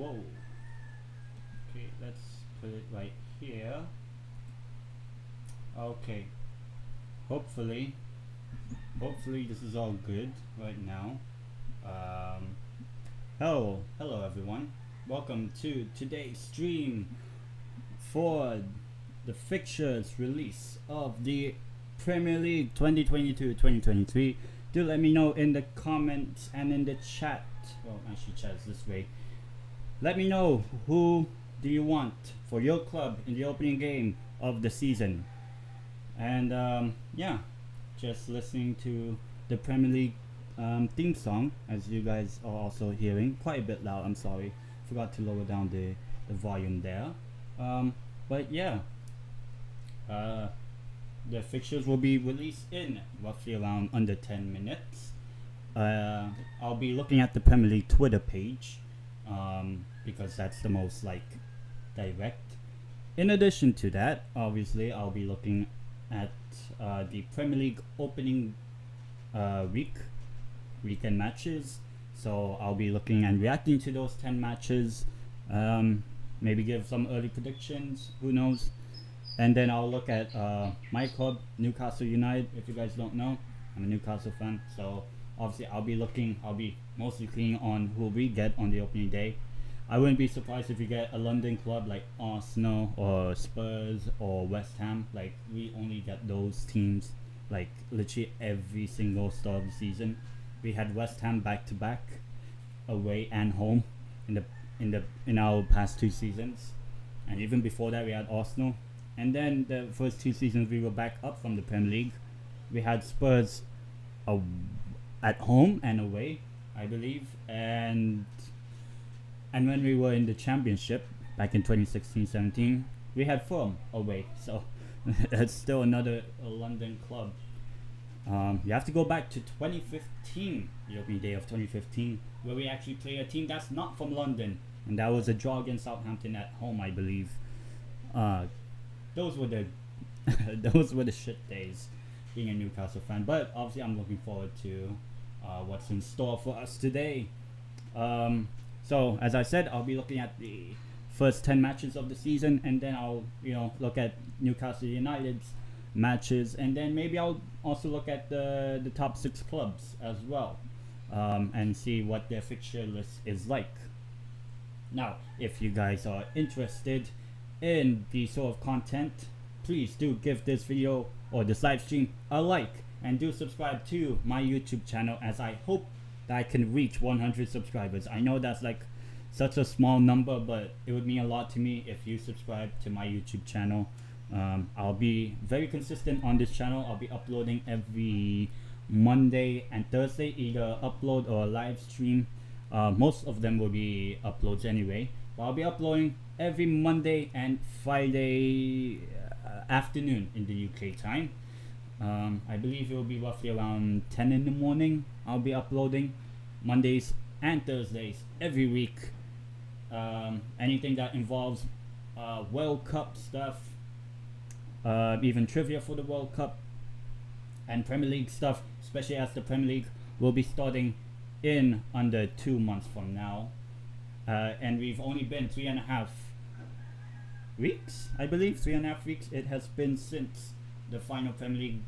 Whoa. Okay, let's put it right here. Okay. Hopefully this is all good right now. Um, hello everyone. Welcome to today's stream for the fixtures release of the Premier League 2022-2023. Do let me know in the comments and in the chat. Well, actually, chat is this way. Let me know who do you want for your club in the opening game of the season. And yeah, just listening to the Premier League theme song, as you guys are also hearing. Quite a bit loud, I'm sorry. Forgot to lower down the volume there. But yeah, the fixtures will be released in roughly around under 10 minutes. I'll be looking at the Premier League Twitter page because that's the most direct. In addition to that, obviously, I'll be looking at the Premier League opening weekend matches. So I'll be looking and reacting to those 10 matches. Maybe give some early predictions. Who knows? And then I'll look at my club, Newcastle United. If you guys don't know, I'm a Newcastle fan. So obviously, I'll be mostly keen on who we get on the opening day. I wouldn't be surprised if we get a London club like Arsenal or Spurs or West Ham. Like, we only get those teams like literally every single start of the season. We had West Ham back to back, away and home, in our past 2 seasons, and even before that we had Arsenal. And then the first 2 seasons we were back up from the Premier League, we had Spurs at home and away, I believe, and when we were in the Championship back in 2016-17, we had Fulham away. So that's still another London club. You have to go back to 2015, the opening day of 2015, where we actually play a team that's not from London, and that was a draw against Southampton at home, I believe. Those were the those were the shit days being a Newcastle fan. But obviously, I'm looking forward to what's in store for us today. So as I said, I'll be looking at the first 10 matches of the season, and then I'll look at Newcastle United's matches, and then maybe I'll also look at the top 6 clubs as well, and see what their fixture list is like. Now, if you guys are interested in the sort of content, please do give this video or this live stream a like, and do subscribe to my YouTube channel, as I hope that I can reach 100 subscribers. I know that's like such a small number, but it would mean a lot to me if you subscribe to my YouTube channel. I'll be very consistent on this channel. I'll be uploading every Monday and Thursday, either upload or live stream. Most of them will be uploads anyway, but I'll be uploading every Monday and Friday afternoon in the UK time. I believe it will be roughly around 10 in the morning. I'll be uploading Mondays and Thursdays every week. Anything that involves World Cup stuff, even trivia for the World Cup, and Premier League stuff, especially as the Premier League will be starting in under 2 months from now. And we've only been 3.5 weeks, I believe. 3.5 weeks it has been since the final Premier League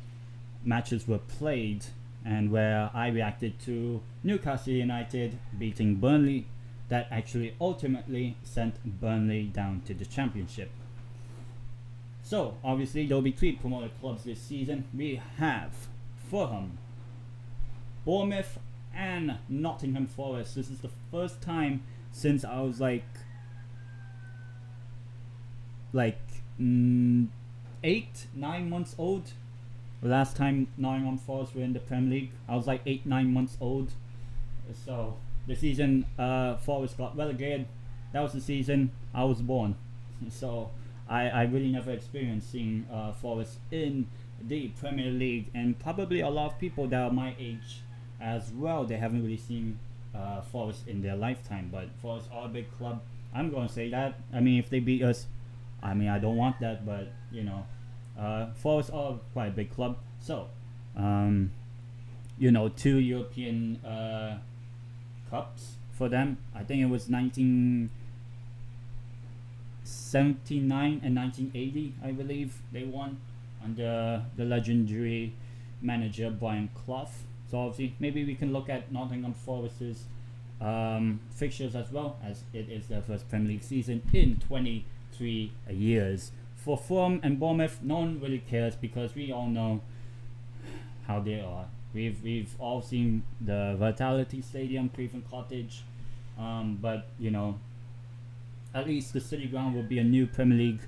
matches were played, and where I reacted to Newcastle United beating Burnley, that actually ultimately sent Burnley down to the Championship. So obviously there'll be 3 promoted clubs this season. We have Fulham, Bournemouth, and Nottingham Forest. This is the first time since I was like 8-9 months old. The last time Nottingham Forest were in the Premier League, I was like 8-9 months old. So the season Forest got relegated, that was the season I was born. So I really never experienced seeing Forest in the Premier League, and probably a lot of people that are my age as well, they haven't really seen Forest in their lifetime. But Forest are a big club, I'm going to say that. I mean, if they beat us, I mean, I don't want that, but Forest are quite a big club. So 2 European cups for them. I think it was 1979 and 1980, I believe they won under the legendary manager Brian Clough. So obviously, maybe we can look at Nottingham Forest's fixtures as well, as it is their first Premier League season in 23 years. For Fulham and Bournemouth, no one really cares because we all know how they are. We've all seen the Vitality Stadium, Cleveland Cottage, but you know, at least the City Ground will be a new Premier League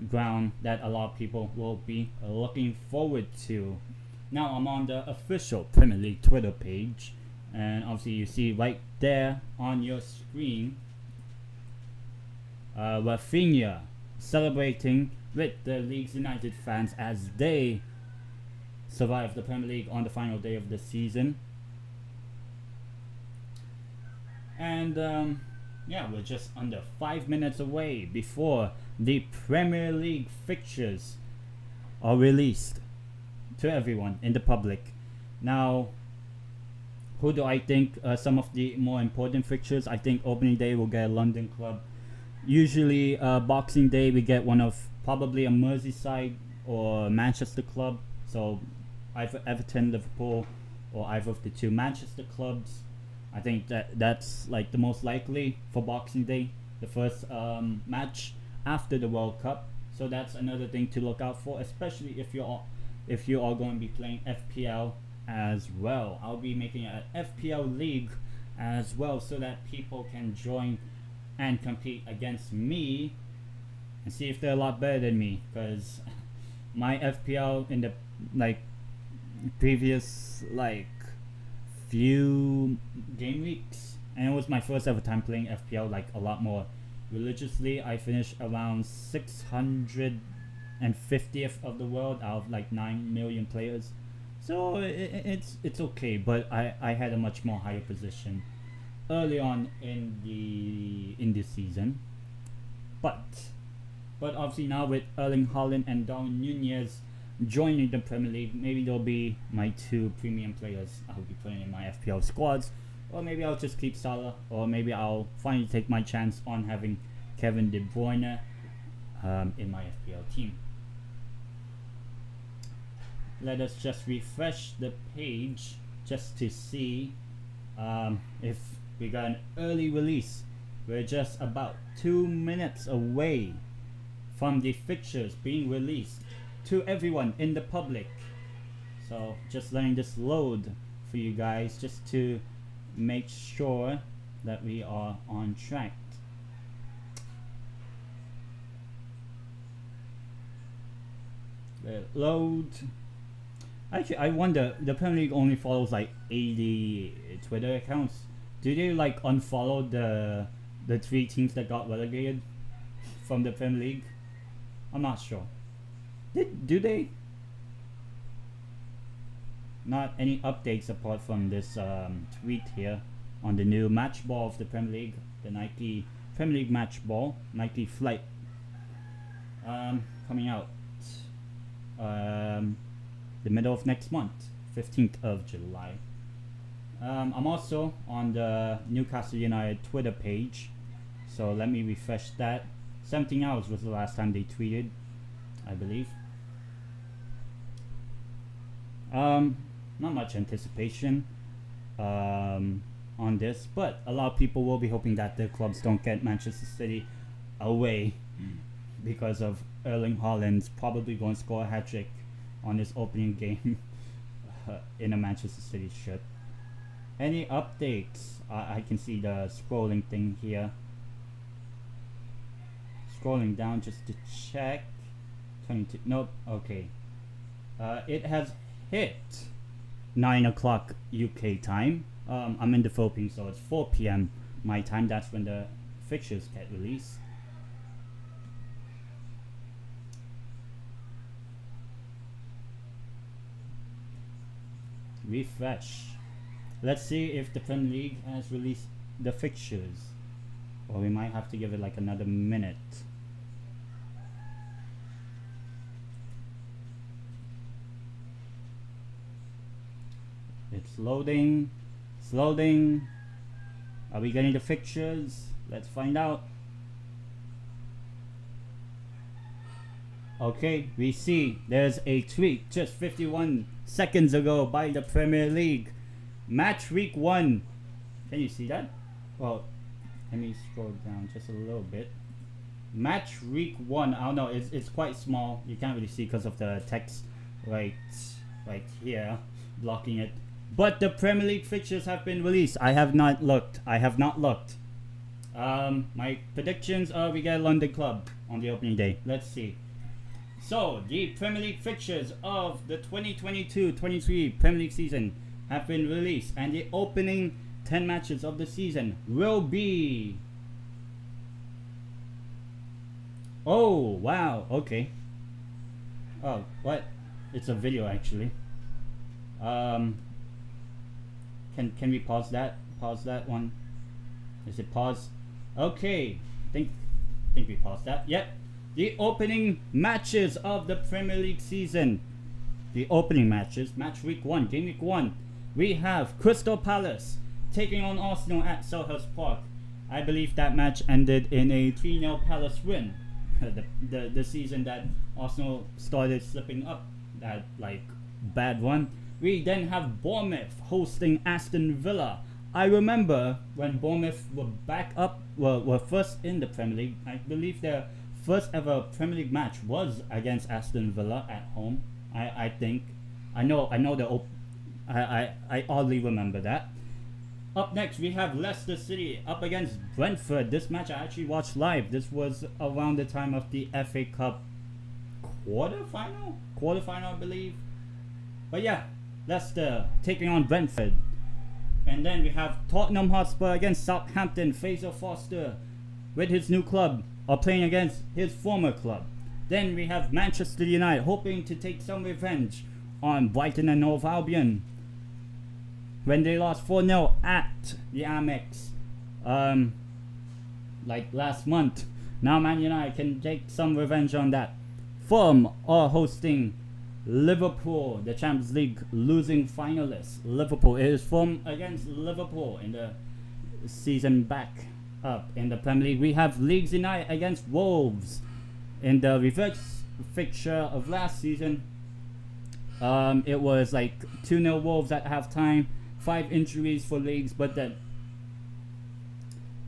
ground that a lot of people will be looking forward to. Now I'm on the official Premier League Twitter page, and obviously you see right there on your screen Rafinha celebrating with the Leeds United fans as they survive the Premier League on the final day of the season. And yeah, we're just under 5 minutes away before the Premier League fixtures are released to everyone in the public. Now, who do I think some of the more important fixtures? I think opening day will get a London club. Usually Boxing Day we get one of probably a Merseyside or Manchester club. So either Everton, Liverpool, or either of the two Manchester clubs. I think that's like the most likely for Boxing Day, the first match after the World Cup. So that's another thing to look out for, especially if you are going to be playing FPL as well. I'll be making an FPL league as well so that people can join and compete against me and see if they're a lot better than me, because my FPL in the previous few game weeks, and it was my first ever time playing FPL a lot more religiously. I finished around 650th of the world out of 9 million players, so it's okay, but I had a much more higher position early on in the season, but obviously now with Erling Haaland and Darwin Nunez joining the Premier League, maybe they'll be my two premium players I'll be putting in my FPL squads, or maybe I'll just keep Salah, or maybe I'll finally take my chance on having Kevin De Bruyne in my FPL team. Let us just refresh the page just to see if we got an early release. We're just about 2 minutes away from the fixtures being released to everyone in the public. So just letting this load for you guys just to make sure that we are on track. Let it load. Actually, I wonder, the Premier League only follows 80 Twitter accounts. Do they unfollow the 3 teams that got relegated from the Premier League? I'm not sure. Do they? Not any updates apart from this tweet here on the new match ball of the Premier League, the Nike Premier League match ball, Nike Flight, coming out the middle of next month, 15th of July. I'm also on the Newcastle United Twitter page, so let me refresh that. 17 hours was the last time they tweeted, I believe. Not much anticipation on this, but a lot of people will be hoping that their clubs don't get Manchester City away because of Erling Haaland's probably going to score a hat-trick on his opening game in a Manchester City shirt. Any updates? I can see the scrolling thing here. Scrolling down just to check. 22. Nope. Okay. It has hit 9 o'clock UK time. I'm in the Philippines, so it's 4 p.m. my time. That's when the fixtures get released. Refresh. Let's see if the Premier League has released the fixtures, or we might have to give it another minute. It's loading. It's loading. Are we getting the fixtures? Let's find out. Okay, we see there's a tweet just 51 seconds ago by the Premier League. Match week 1. Can you see that? Well, let me scroll down just a little bit. Match week 1. I don't know, it's quite small. You can't really see because of the text right here blocking it. But the Premier League fixtures have been released. I have not looked. My predictions are we get a London club on the opening day. Let's see. So the Premier League fixtures of the 2022-23 Premier League season have been released, and the opening 10 matches of the season will be... Oh wow, okay. Oh, what? It's a video actually. Can we pause that? Pause that one. Is it pause? Okay. Think we paused that. Yep. The opening matches of the Premier League season. The opening matches, match week 1, game week 1. We have Crystal Palace taking on Arsenal at Selhurst Park. I believe that match ended in a 3-0 Palace win. the season that Arsenal started slipping up, that like bad one. We then have Bournemouth hosting Aston Villa. I remember when Bournemouth were back up, were first in the Premier League. I believe their first ever Premier League match was against Aston Villa at home. I think. I know I oddly remember that. Up next we have Leicester City up against Brentford. This match I actually watched live. This was around the time of the FA Cup quarterfinal I believe. But yeah, Leicester taking on Brentford. And then we have Tottenham Hotspur against Southampton. Fraser Foster with his new club are playing against his former club. Then we have Manchester United hoping to take some revenge on Brighton and Hove Albion when they lost 4-0 at the Amex like last month. Now Man United can take some revenge on that. Fulham are hosting Liverpool, the Champions League losing finalists. Liverpool, it is Fulham against Liverpool in the season back up in the Premier League. We have Leeds United against Wolves in the reverse fixture of last season. It was like 2-0 Wolves at halftime, 5 injuries for Leeds,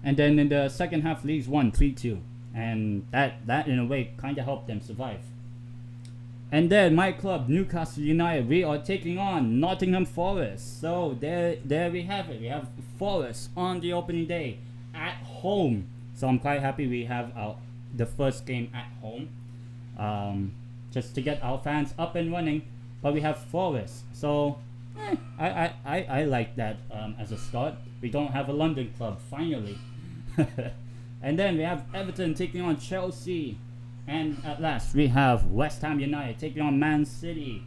and then in the second half Leeds won 3-2, and that in a way kind of helped them survive. And then my club, Newcastle United, we are taking on Nottingham Forest. So there we have it. We have Forest on the opening day at home. So I'm quite happy we have the first game at home, just to get our fans up and running. But we have Forest. So I like that as a start. We don't have a London club, finally. And then we have Everton taking on Chelsea. And at last we have West Ham United taking on Man City.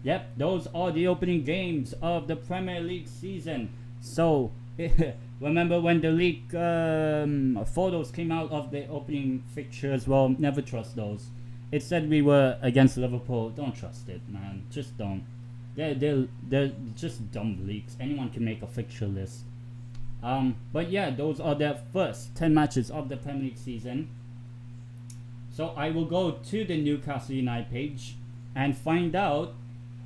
Yep, those are the opening games of the Premier League season. So remember when the league photos came out of the opening fixtures? Well, never trust those. It said we were against Liverpool. Don't trust it, man. Just don't. They're just dumb leaks. Anyone can make a fixture list. But yeah, those are the first 10 matches of the Premier League season. So I will go to the Newcastle United page and find out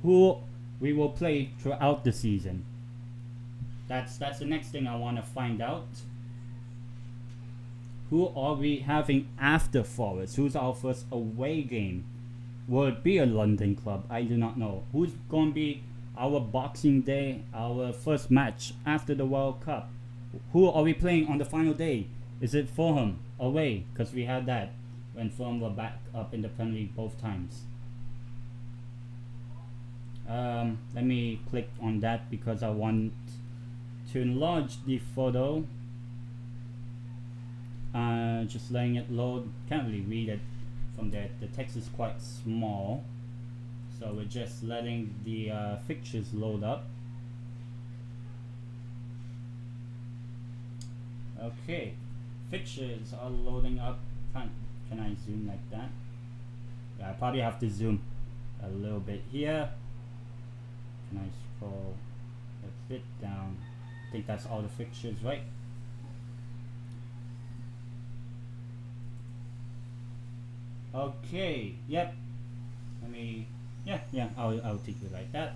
who we will play throughout the season. That's the next thing I want to find out. Who are we having after Forest? Who's our first away game? Will it be a London club? I do not know. Who's going to be our Boxing Day, our first match after the World Cup? Who are we playing on the final day? Is it Fulham away? Because we had that when Fulham were back up in the Premier League both times. Let me click on that because I want to enlarge the photo. Just letting it load. Can't really read it from there. The text is quite small, so we're just letting the fixtures load up. Okay, fixtures are loading up. Can I zoom like that? Yeah, I probably have to zoom a little bit here. Can I scroll a bit down? I think that's all the fixtures, right? Okay, yep. Let me, yeah, I'll take it like that.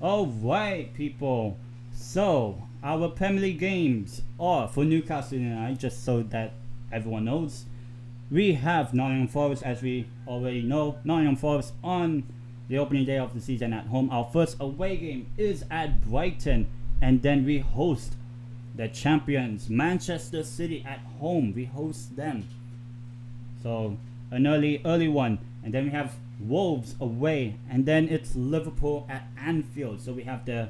Alright, people. So, our Premier League games are for Newcastle United, just so that everyone knows. We have Nottingham Forest, as we already know. Nottingham Forest on the opening day of the season at home. Our first away game is at Brighton, and then we host the champions, Manchester City, at home. We host them. So, an early one. And then we have Wolves away, and then it's Liverpool at Anfield. So we have the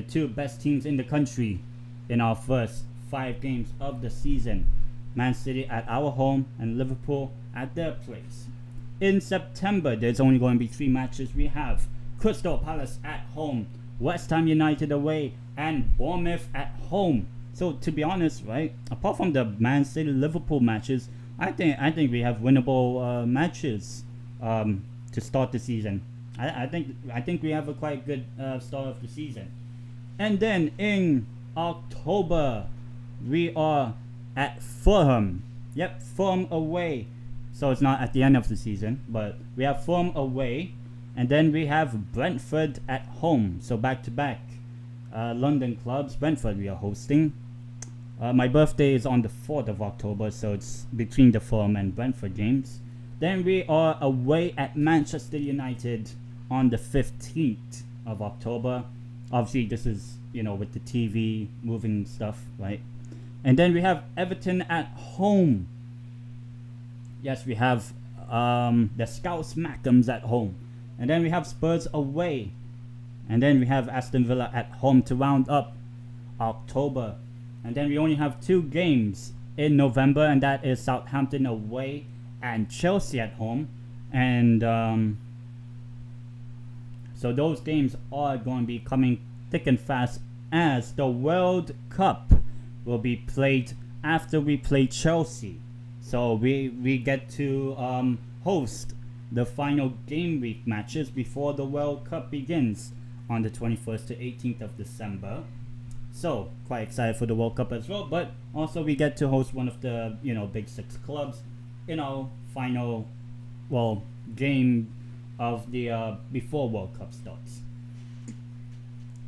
two best teams in the country in our first 5 games of the season. Man City at our home and Liverpool at their place. In September, there's only going to be 3 matches. We have Crystal Palace at home, West Ham United away, and Bournemouth at home. So to be honest, right, apart from the Man City Liverpool matches, I think we have winnable matches to start the season. I think we have a quite good start of the season. And then in October, we are at Fulham. Yep, Fulham away. So it's not at the end of the season, but we have Fulham away, and then we have Brentford at home. So back to back London clubs. Brentford we are hosting. My birthday is on the 4th of October, so it's between the Fulham and Brentford games. Then we are away at Manchester United on the 15th of October. Obviously, this is, with the TV moving stuff, right? And then we have Everton at home. Yes, we have the Scouts Mackhams at home. And then we have Spurs away. And then we have Aston Villa at home to round up October. And then we only have 2 games in November, and that is Southampton away and Chelsea at home. And so those games are going to be coming thick and fast, as the World Cup will be played after we play Chelsea. So we get to host the final game week matches before the World Cup begins on the 21st to 18th of December. So quite excited for the World Cup as well, but also we get to host one of the big 6 clubs in our final game of the before World Cup starts.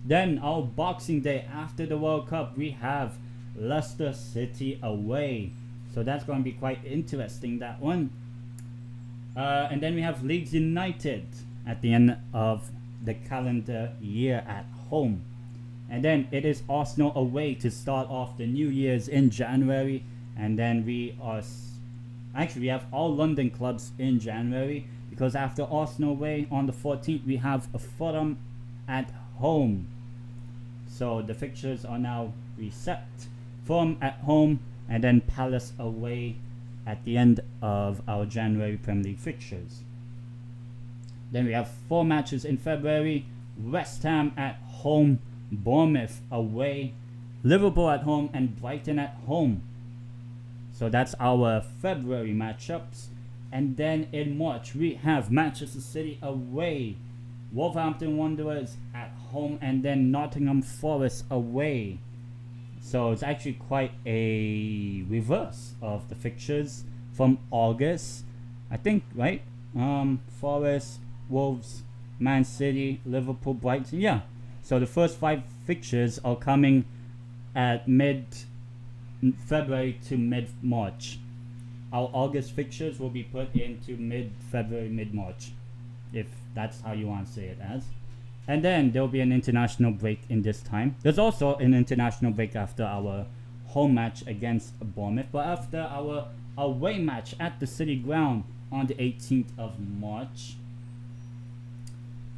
Then our Boxing Day after the World Cup, we have Leicester City away. So that's going to be quite interesting, that one. And then we have Leeds United at the end of the calendar year at home. And then it is Arsenal away to start off the New Year's in January. And then we have all London clubs in January, because after Arsenal away on the 14th, we have a Fulham at home. So the fixtures are now reset. Fulham at home, and then Palace away at the end of our January Premier League fixtures. Then we have 4 matches in February. West Ham at home, Bournemouth away, Liverpool at home, and Brighton at home. So that's our February matchups. And then in March, we have Manchester City away, Wolverhampton Wanderers at home, and then Nottingham Forest away. So it's actually quite a reverse of the fixtures from August, I think, right? Forest, Wolves, Man City, Liverpool, Brighton. Yeah. So the first 5 fixtures are coming at mid-February to mid-March. Our August fixtures will be put into mid-February, mid-March, if that's how you want to say it as. And then there will be an international break in this time. There's also an international break after our home match against Bournemouth, but after our away match at the City Ground on the 18th of March,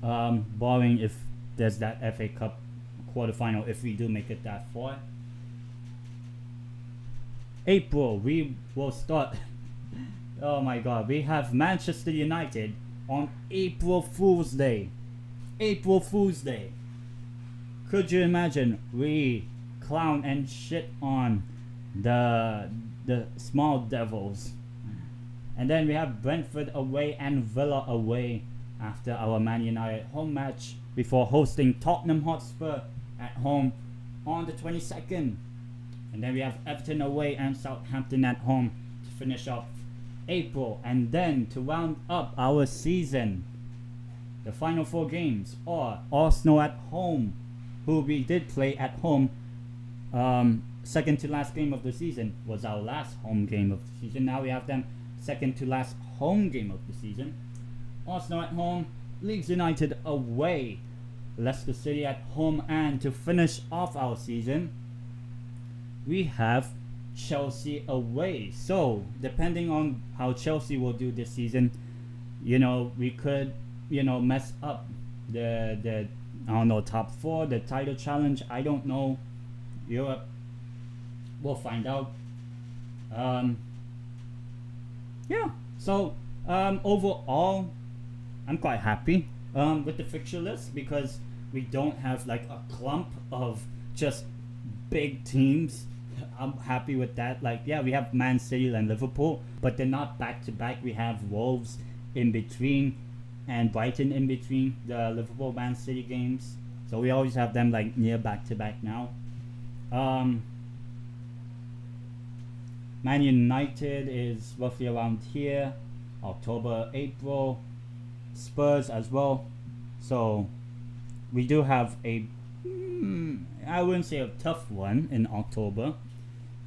barring if there's that FA Cup quarterfinal, if we do make it that far. April, we will start. Oh my god, we have Manchester United on April Fool's Day. April Fool's Day. Could you imagine? We clown and shit on the small devils. And then we have Brentford away and Villa away after our Man United home match, before hosting Tottenham Hotspur at home on the 22nd. And then we have Everton away and Southampton at home to finish off April. And then to round up our season, the final 4 games are Arsenal at home, who we did play at home. Second to last game of the season was our last home game of the season. Now we have them second to last home game of the season. Arsenal at home, Leeds United away, Leicester City at home, and to finish off our season, we have Chelsea away. So depending on how Chelsea will do this season, we could mess up the I don't know, top 4, the title challenge. I don't know. Europe, we'll find out. So overall, I'm quite happy with the fixture list, because we don't have like a clump of just big teams. I'm happy with that. Like, yeah, we have Man City and Liverpool, but they're not back to back. We have Wolves in between and Brighton in between the Liverpool Man City games, so we always have them like near back to back now. Man United is roughly around here, October, April. Spurs as well. So we do have a I wouldn't say a tough one in October,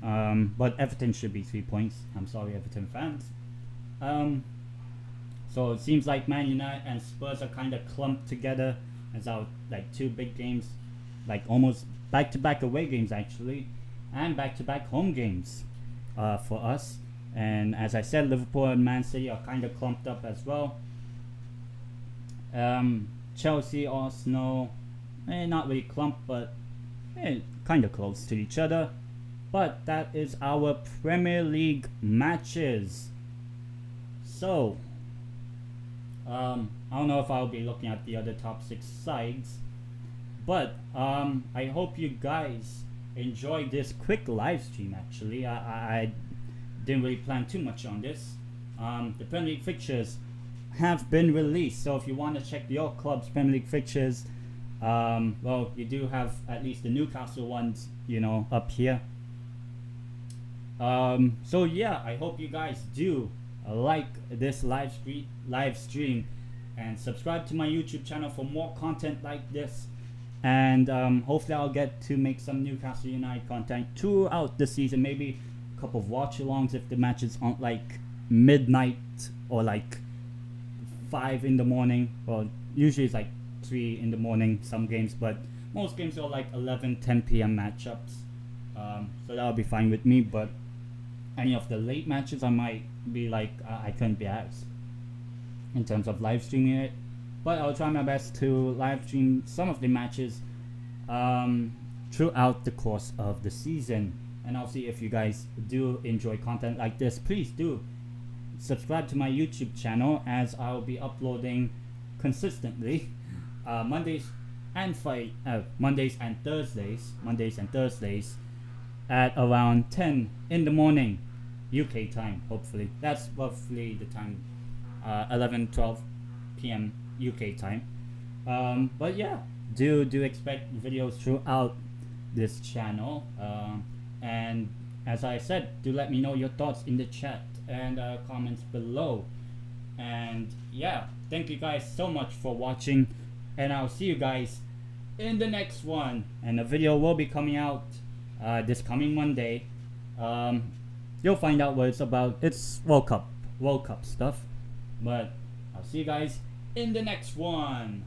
but Everton should be 3 points. I'm sorry, Everton fans. So it seems like Man United and Spurs are kind of clumped together as our like 2 big games, like almost back-to-back away games actually, and back-to-back home games for us. And as I said, Liverpool and Man City are kind of clumped up as well. Chelsea, Arsenal, not really clumped, but kind of close to each other. But that is our Premier League matches. So I don't know if I'll be looking at the other top 6 sides, but I hope you guys enjoyed this quick live stream. Actually, I didn't really plan too much on this. The Premier League fixtures have been released, so if you want to check your club's Premier League fixtures, well, you do have at least the Newcastle ones, up here. So yeah, I hope you guys do like this live stream and subscribe to my YouTube channel for more content like this. And hopefully I'll get to make some Newcastle United content throughout the season. Maybe a couple of watch-alongs if the matches aren't like midnight or like 5 in the morning. Well, usually it's like 3 in the morning some games, but most games are like 11-10 p.m. matchups. So that'll be fine with me. But any of the late matches, I might be like I couldn't be asked in terms of live streaming it. But I'll try my best to live stream some of the matches throughout the course of the season. And I'll see if you guys do enjoy content like this. Please do subscribe to my YouTube channel, as I'll be uploading consistently Mondays and Thursdays at around 10 in the morning UK time. Hopefully that's roughly the time, 11-12 p.m. UK time. But yeah, do expect videos throughout this channel, and as I said, do let me know your thoughts in the chat and comments below. And yeah, thank you guys so much for watching, and I'll see you guys in the next one. And the video will be coming out this coming Monday. You'll find out what it's about. It's World Cup stuff. But I'll see you guys in the next one.